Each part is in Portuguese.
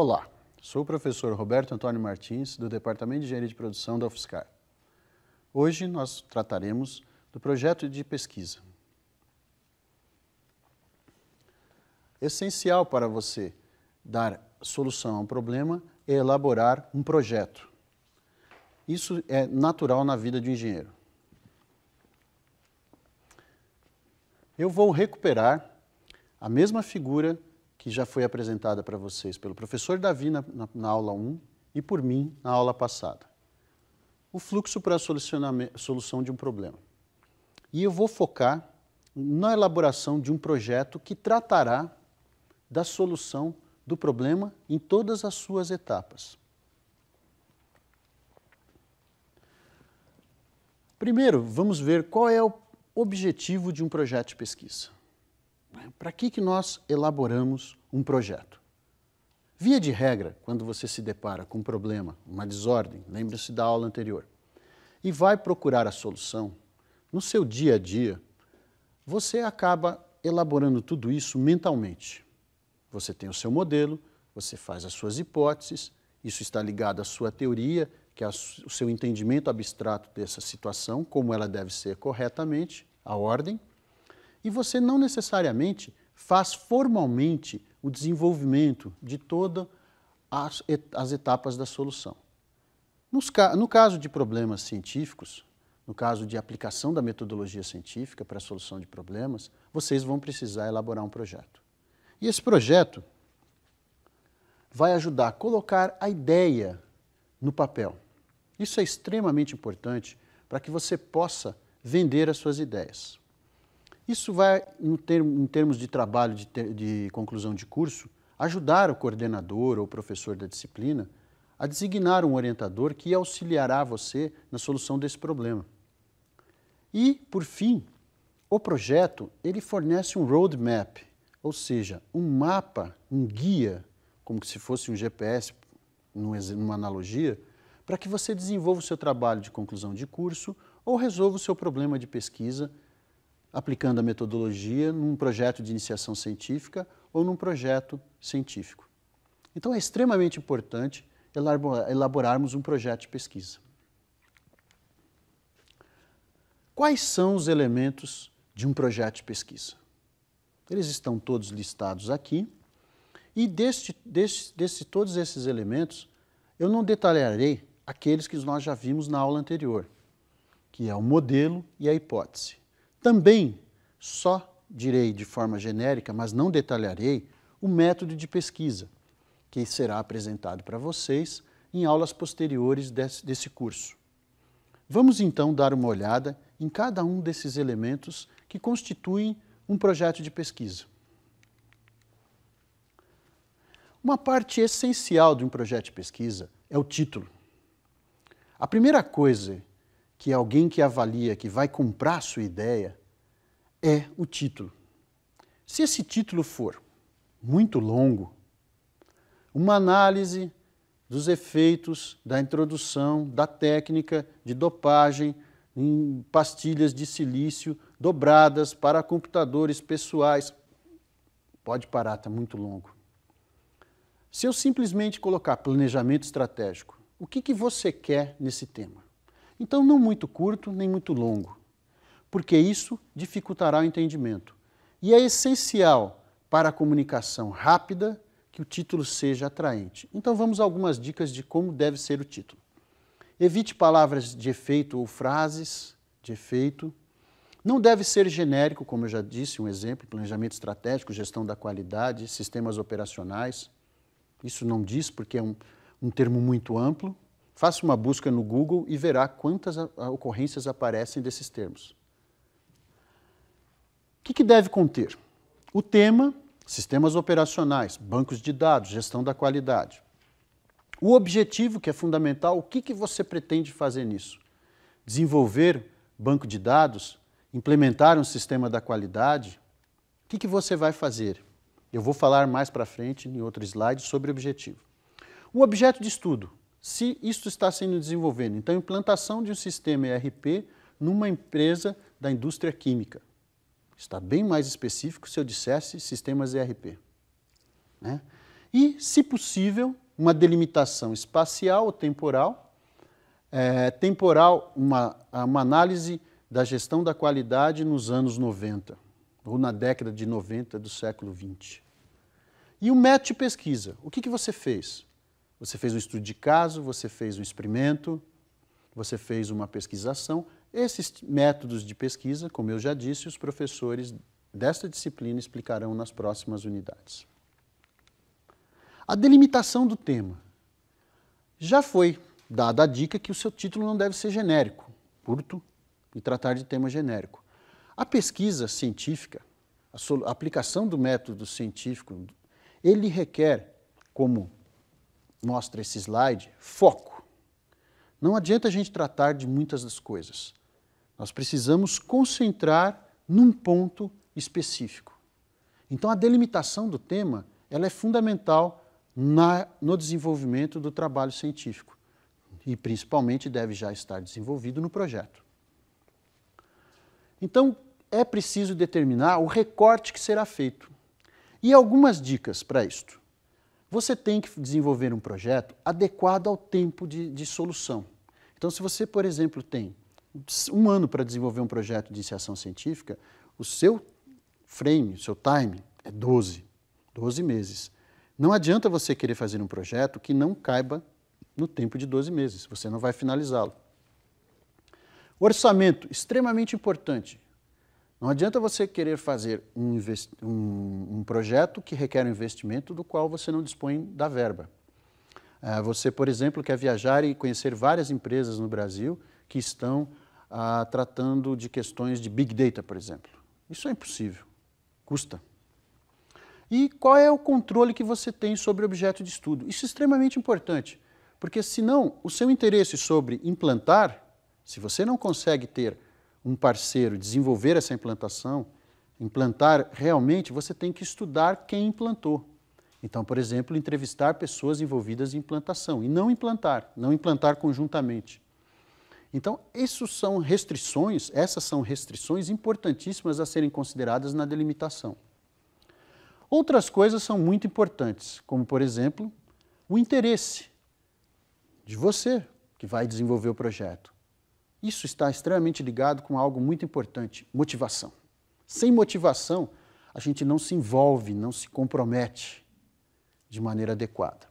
Olá, sou o professor Roberto Antônio Martins, do Departamento de Engenharia de Produção da UFSCar. Hoje nós trataremos do projeto de pesquisa. Essencial para você dar solução a um problema é elaborar um projeto. Isso é natural na vida de um engenheiro. Eu vou recuperar a mesma figura que já foi apresentada para vocês pelo professor Davi na aula 1 e por mim na aula passada. O fluxo para a solução de um problema. E eu vou focar na elaboração de um projeto que tratará da solução do problema em todas as suas etapas. Primeiro, vamos ver qual é o objetivo de um projeto de pesquisa. Para que nós elaboramos um projeto? Via de regra, quando você se depara com um problema, uma desordem, lembre-se da aula anterior, e vai procurar a solução, no seu dia a dia, você acaba elaborando tudo isso mentalmente. Você tem o seu modelo, você faz as suas hipóteses, isso está ligado à sua teoria, que é o seu entendimento abstrato dessa situação, como ela deve ser corretamente, a ordem, e você não necessariamente faz formalmente o desenvolvimento de todas as etapas da solução. No caso de problemas científicos, no caso de aplicação da metodologia científica para a solução de problemas, vocês vão precisar elaborar um projeto. E esse projeto vai ajudar a colocar a ideia no papel. Isso é extremamente importante para que você possa vender as suas ideias. Isso vai, em termos de trabalho de conclusão de curso, ajudar o coordenador ou o professor da disciplina a designar um orientador que auxiliará você na solução desse problema. E, por fim, o projeto ele fornece um roadmap, ou seja, um mapa, um guia, como se fosse um GPS, numa analogia, para que você desenvolva o seu trabalho de conclusão de curso ou resolva o seu problema de pesquisa aplicando a metodologia num projeto de iniciação científica ou num projeto científico. Então é extremamente importante elaborarmos um projeto de pesquisa. Quais são os elementos de um projeto de pesquisa? Eles estão todos listados aqui e todos esses elementos eu não detalharei aqueles que nós já vimos na aula anterior, que é o modelo e a hipótese. Também só direi de forma genérica, mas não detalharei, o método de pesquisa, que será apresentado para vocês em aulas posteriores desse curso. Vamos então dar uma olhada em cada um desses elementos que constituem um projeto de pesquisa. Uma parte essencial de um projeto de pesquisa é o título. A primeira coisa que alguém que avalia, que vai comprar a sua ideia, é o título. Se esse título for muito longo, uma análise dos efeitos da introdução da técnica de dopagem em pastilhas de silício dobradas para computadores pessoais, pode parar, está muito longo. Se eu simplesmente colocar planejamento estratégico, o que você quer nesse tema? Então, não muito curto, nem muito longo, porque isso dificultará o entendimento. E é essencial para a comunicação rápida que o título seja atraente. Então, vamos a algumas dicas de como deve ser o título. Evite palavras de efeito ou frases de efeito. Não deve ser genérico, como eu já disse, um exemplo, planejamento estratégico, gestão da qualidade, sistemas operacionais. Isso não diz porque é um termo muito amplo. Faça uma busca no Google e verá quantas ocorrências aparecem desses termos. O que deve conter? O tema, sistemas operacionais, bancos de dados, gestão da qualidade. O objetivo, que é fundamental, o que você pretende fazer nisso? Desenvolver banco de dados? Implementar um sistema da qualidade? O que você vai fazer? Eu vou falar mais para frente, em outro slide, sobre o objetivo. O objeto de estudo. Se isto está sendo desenvolvido, então implantação de um sistema ERP numa empresa da indústria química. Está bem mais específico se eu dissesse sistemas ERP. Né? E, se possível, uma delimitação espacial ou temporal. Temporal, uma análise da gestão da qualidade nos anos 90, ou na década de 90 do século 20. E o método de pesquisa, o que você fez? Você fez um estudo de caso, você fez um experimento, você fez uma pesquisação. Esses métodos de pesquisa, como eu já disse, os professores desta disciplina explicarão nas próximas unidades. A delimitação do tema. Já foi dada a dica que o seu título não deve ser genérico, curto e tratar de tema genérico. A pesquisa científica, a aplicação do método científico, ele requer, como mostra esse slide, foco. Não adianta a gente tratar de muitas das coisas. Nós precisamos concentrar num ponto específico. Então, a delimitação do tema ela é fundamental no desenvolvimento do trabalho científico e, principalmente, deve já estar desenvolvido no projeto. Então, é preciso determinar o recorte que será feito. E algumas dicas para isto. Você tem que desenvolver um projeto adequado ao tempo de solução. Então, se você, por exemplo, tem 1 ano para desenvolver um projeto de iniciação científica, o seu frame, o seu time é 12 meses. Não adianta você querer fazer um projeto que não caiba no tempo de 12 meses, você não vai finalizá-lo. Orçamento, extremamente importante. Não adianta você querer fazer um projeto que requer um investimento do qual você não dispõe da verba. Você, por exemplo, quer viajar e conhecer várias empresas no Brasil que estão tratando de questões de Big Data, por exemplo. Isso é impossível, custa. E qual é o controle que você tem sobre o objeto de estudo? Isso é extremamente importante, porque senão o seu interesse sobre implantar, se você não consegue ter um parceiro, desenvolver essa implantação, implantar realmente, você tem que estudar quem implantou. Então, por exemplo, entrevistar pessoas envolvidas em implantação e não implantar conjuntamente. Então, essas são restrições importantíssimas a serem consideradas na delimitação. Outras coisas são muito importantes, como, por exemplo, o interesse de você que vai desenvolver o projeto. Isso está extremamente ligado com algo muito importante, motivação. Sem motivação, a gente não se envolve, não se compromete de maneira adequada.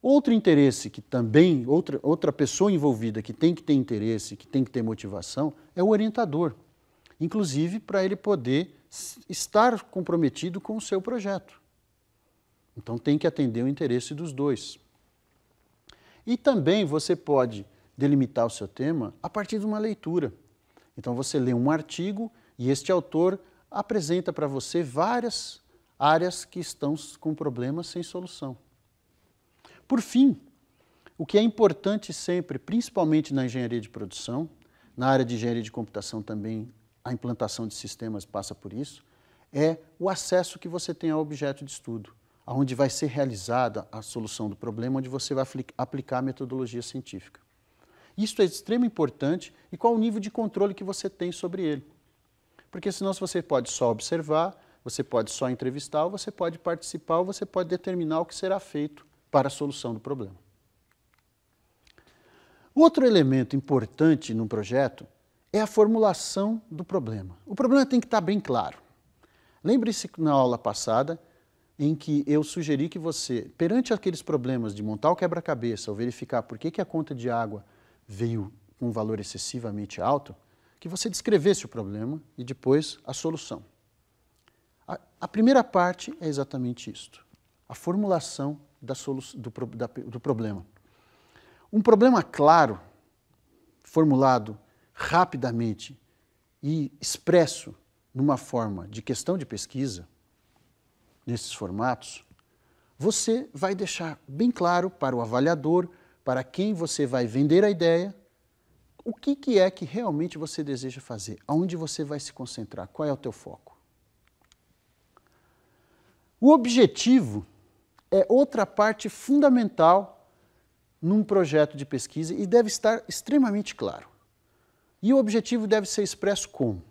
Outro interesse que também, outra pessoa envolvida que tem que ter interesse, que tem que ter motivação, é o orientador. Inclusive para ele poder estar comprometido com o seu projeto. Então tem que atender o interesse dos dois. E também você pode delimitar o seu tema a partir de uma leitura. Então você lê um artigo e este autor apresenta para você várias áreas que estão com problemas sem solução. Por fim, o que é importante sempre, principalmente na engenharia de produção, na área de engenharia de computação também, a implantação de sistemas passa por isso, é o acesso que você tem ao objeto de estudo, onde vai ser realizada a solução do problema, onde você vai aplicar a metodologia científica. Isso é de extrema importância e qual o nível de controle que você tem sobre ele. Porque senão você pode só observar, você pode só entrevistar, ou você pode participar, ou você pode determinar o que será feito para a solução do problema. Outro elemento importante no projeto é a formulação do problema. O problema tem que estar bem claro. Lembre-se na aula passada em que eu sugeri que você, perante aqueles problemas de montar o quebra-cabeça ou verificar por que a conta de água veio com um valor excessivamente alto, que você descrevesse o problema e depois a solução. A primeira parte é exatamente isto, a formulação do problema. Um problema claro, formulado rapidamente e expresso numa forma de questão de pesquisa, nesses formatos, você vai deixar bem claro para o avaliador, para quem você vai vender a ideia, o que é que realmente você deseja fazer, aonde você vai se concentrar, qual é o teu foco. O objetivo é outra parte fundamental num projeto de pesquisa e deve estar extremamente claro. E o objetivo deve ser expresso como?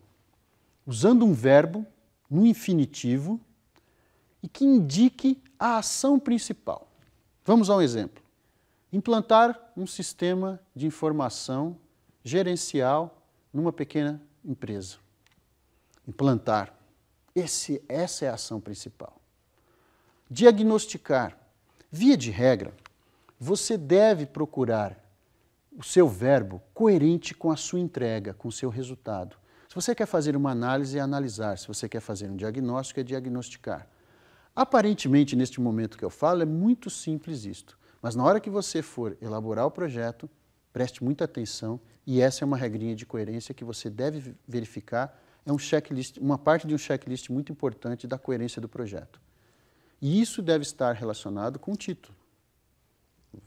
Usando um verbo no infinitivo e que indique a ação principal. Vamos a um exemplo. Implantar um sistema de informação gerencial numa pequena empresa. Implantar. Essa é a ação principal. Diagnosticar. Via de regra, você deve procurar o seu verbo coerente com a sua entrega, com o seu resultado. Se você quer fazer uma análise, é analisar. Se você quer fazer um diagnóstico, é diagnosticar. Aparentemente, neste momento que eu falo, é muito simples isto. Mas na hora que você for elaborar o projeto, preste muita atenção e essa é uma regrinha de coerência que você deve verificar. É um checklist, uma parte de um checklist muito importante da coerência do projeto. E isso deve estar relacionado com o título.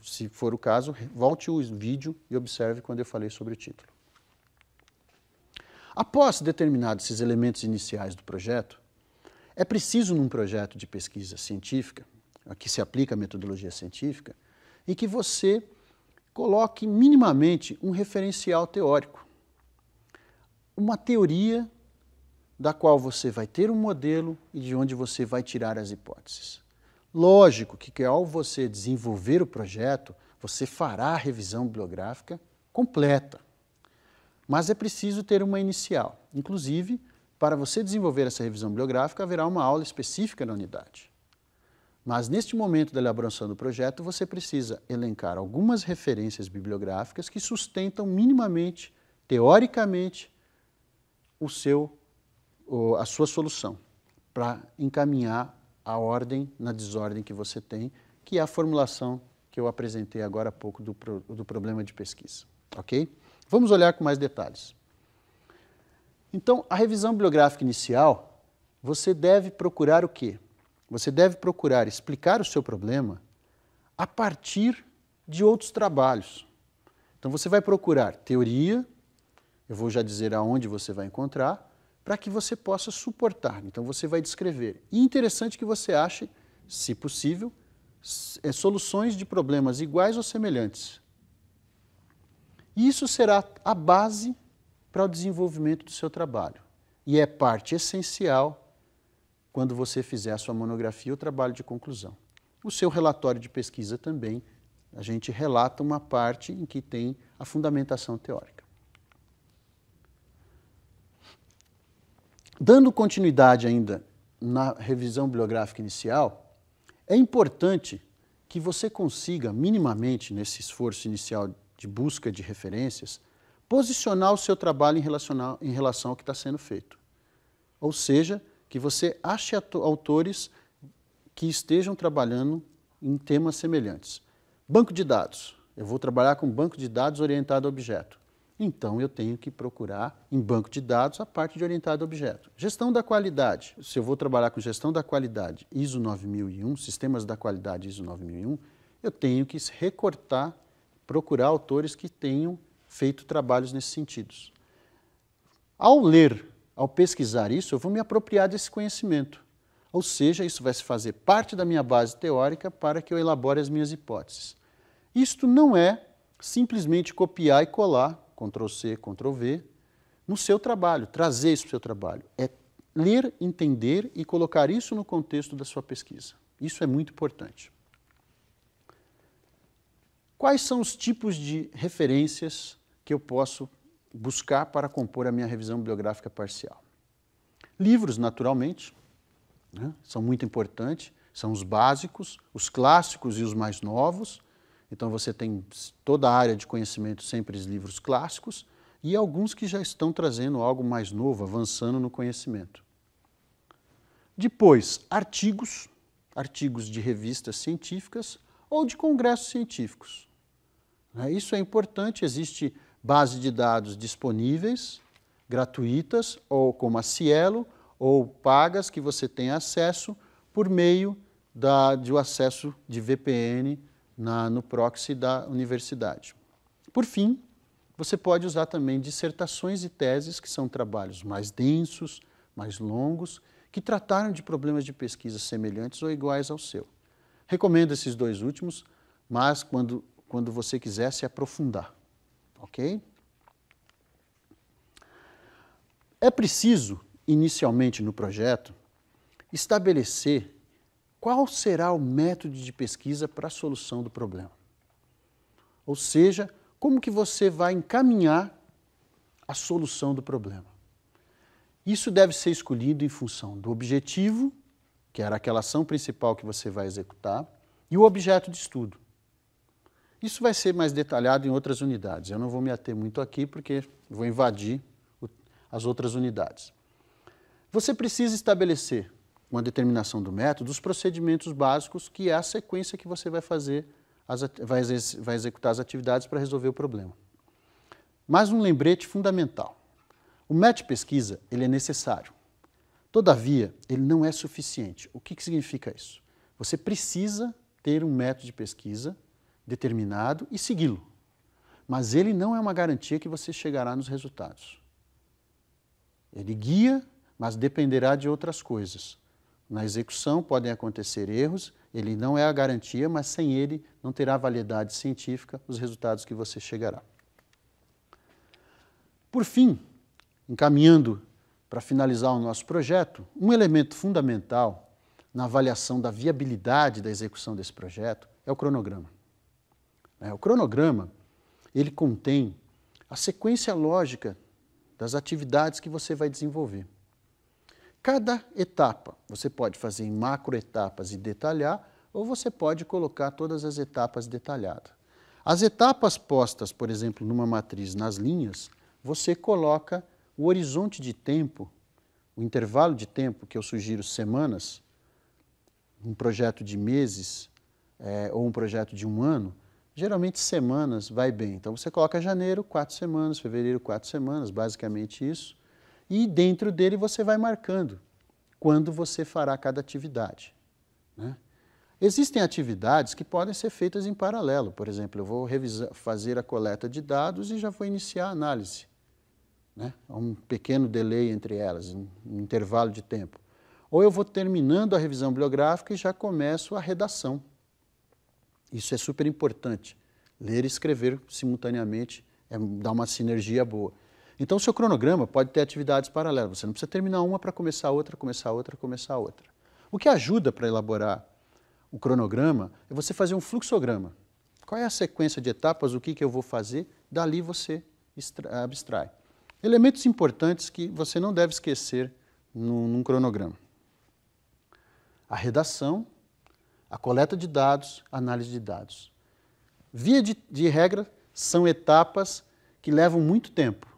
Se for o caso, volte o vídeo e observe quando eu falei sobre o título. Após determinados esses elementos iniciais do projeto, é preciso num projeto de pesquisa científica, a que se aplica a metodologia científica, em que você coloque minimamente um referencial teórico. Uma teoria da qual você vai ter um modelo e de onde você vai tirar as hipóteses. Lógico que ao você desenvolver o projeto, você fará a revisão bibliográfica completa. Mas é preciso ter uma inicial. Inclusive, para você desenvolver essa revisão bibliográfica, haverá uma aula específica na unidade. Mas neste momento da elaboração do projeto, você precisa elencar algumas referências bibliográficas que sustentam minimamente, teoricamente, a sua solução, para encaminhar a ordem na desordem que você tem, que é a formulação que eu apresentei agora há pouco do problema de pesquisa. Ok? Vamos olhar com mais detalhes. Então, a revisão bibliográfica inicial, você deve procurar o quê? Você deve procurar explicar o seu problema a partir de outros trabalhos. Então, você vai procurar teoria, eu vou já dizer aonde você vai encontrar, para que você possa suportar. Então, você vai descrever. E é interessante que você ache, se possível, soluções de problemas iguais ou semelhantes. E isso será a base para o desenvolvimento do seu trabalho. E é parte essencial quando você fizer a sua monografia ou trabalho de conclusão. O seu relatório de pesquisa também, a gente relata uma parte em que tem a fundamentação teórica. Dando continuidade ainda na revisão bibliográfica inicial, é importante que você consiga, minimamente, nesse esforço inicial de busca de referências, posicionar o seu trabalho em relação ao que está sendo feito. Ou seja, que você ache autores que estejam trabalhando em temas semelhantes. Banco de dados. Eu vou trabalhar com banco de dados orientado a objeto. Então, eu tenho que procurar em banco de dados a parte de orientado a objeto. Gestão da qualidade. Se eu vou trabalhar com gestão da qualidade ISO 9001, sistemas da qualidade ISO 9001, eu tenho que recortar, procurar autores que tenham feito trabalhos nesses sentidos. Ao ler, ao pesquisar isso, eu vou me apropriar desse conhecimento. Ou seja, isso vai se fazer parte da minha base teórica para que eu elabore as minhas hipóteses. Isto não é simplesmente copiar e colar, Ctrl+C, Ctrl+V, no seu trabalho, trazer isso para o seu trabalho. É ler, entender e colocar isso no contexto da sua pesquisa. Isso é muito importante. Quais são os tipos de referências que eu posso buscar para compor a minha revisão bibliográfica parcial? Livros, naturalmente, né, são muito importantes, são os básicos, os clássicos e os mais novos. Então você tem toda a área de conhecimento, sempre os livros clássicos, e alguns que já estão trazendo algo mais novo, avançando no conhecimento. Depois, artigos de revistas científicas ou de congressos científicos. Isso é importante, existe base de dados disponíveis, gratuitas, ou como a Cielo, ou pagas, que você tem acesso por meio do acesso de VPN no proxy da universidade. Por fim, você pode usar também dissertações e teses, que são trabalhos mais densos, mais longos, que trataram de problemas de pesquisa semelhantes ou iguais ao seu. Recomendo esses dois últimos, mas quando você quiser se aprofundar. Ok? É preciso, inicialmente no projeto, estabelecer qual será o método de pesquisa para a solução do problema. Ou seja, como que você vai encaminhar a solução do problema. Isso deve ser escolhido em função do objetivo, que era aquela ação principal que você vai executar, e o objeto de estudo. Isso vai ser mais detalhado em outras unidades. Eu não vou me ater muito aqui porque vou invadir as outras unidades. Você precisa estabelecer, com a determinação do método, os procedimentos básicos, que é a sequência que você vai fazer, vai executar as atividades para resolver o problema. Mais um lembrete fundamental. O método de pesquisa, ele é necessário. Todavia, ele não é suficiente. O que significa isso? Você precisa ter um método de pesquisa determinado e segui-lo. Mas ele não é uma garantia que você chegará nos resultados. Ele guia, mas dependerá de outras coisas. Na execução podem acontecer erros, ele não é a garantia, mas sem ele não terá validade científica os resultados que você chegará. Por fim, encaminhando para finalizar o nosso projeto, um elemento fundamental na avaliação da viabilidade da execução desse projeto é o cronograma. O cronograma, ele contém a sequência lógica das atividades que você vai desenvolver. Cada etapa você pode fazer em macroetapas e detalhar, ou você pode colocar todas as etapas detalhadas. As etapas postas, por exemplo, numa matriz nas linhas, você coloca o horizonte de tempo, o intervalo de tempo, que eu sugiro semanas, um projeto de meses ou um projeto de um ano, geralmente semanas vai bem. Então você coloca janeiro, 4 semanas, fevereiro, 4 semanas, basicamente isso. E dentro dele você vai marcando quando você fará cada atividade, né? Existem atividades que podem ser feitas em paralelo. Por exemplo, eu vou fazer a coleta de dados e já vou iniciar a análise, né? Há um pequeno delay entre elas, um intervalo de tempo. Ou eu vou terminando a revisão bibliográfica e já começo a redação. Isso é super importante. Ler e escrever simultaneamente dá uma sinergia boa. Então, o seu cronograma pode ter atividades paralelas. Você não precisa terminar uma para começar outra, começar outra, começar outra. O que ajuda para elaborar o cronograma é você fazer um fluxograma. Qual é a sequência de etapas, o que eu vou fazer, dali você abstrai. Elementos importantes que você não deve esquecer num cronograma. A redação, a coleta de dados, a análise de dados. Via de regra, são etapas que levam muito tempo.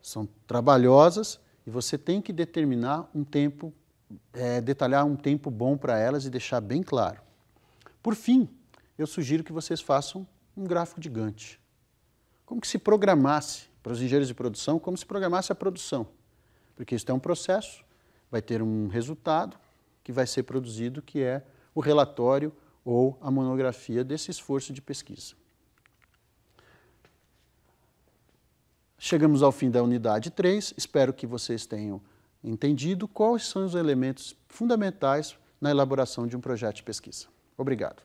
São trabalhosas e você tem que determinar um tempo, detalhar um tempo bom para elas e deixar bem claro. Por fim, eu sugiro que vocês façam um gráfico de Gantt. Como que se programasse, para os engenheiros de produção, como se programasse a produção. Porque isso é um processo, vai ter um resultado que vai ser produzido, que é o relatório ou a monografia desse esforço de pesquisa. Chegamos ao fim da unidade 3, espero que vocês tenham entendido quais são os elementos fundamentais na elaboração de um projeto de pesquisa. Obrigado.